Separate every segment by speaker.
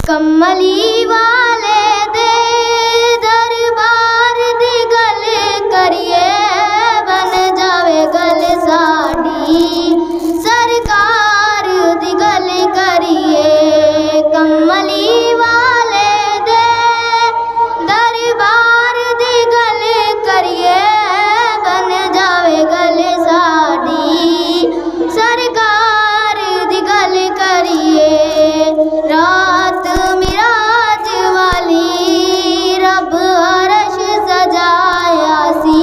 Speaker 1: कमली वाले दे दरबार दी गल करिए बन जावे गल साडी सरकार दी गल करिए। कमली वाले दे दरबार दी गल करिए बन जावे गल साडी सरकार दी गल करिए। रात मिराज वाली रब अरश सजाया सी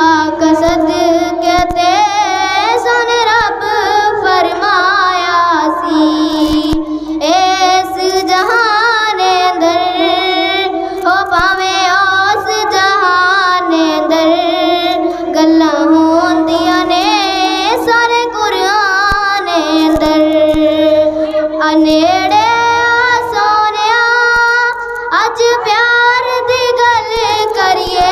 Speaker 1: आका सदके ते सन रब फरमाया सी। इस जहाने अंदर हो पावे उस जहाने अंदर गल्लां होंदियां ने सारे कुरान अंदर। अनेड़े सोनिया अज प्यार दी गल करिए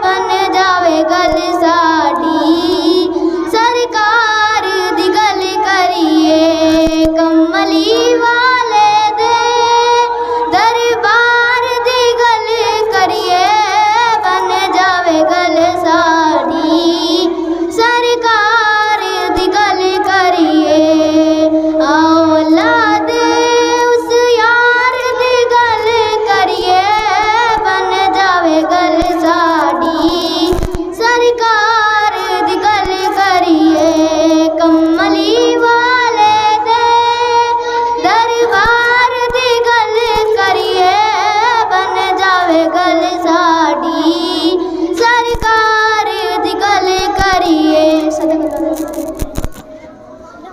Speaker 1: बन जावे गल साडी सरकार दी गल करिए। कमली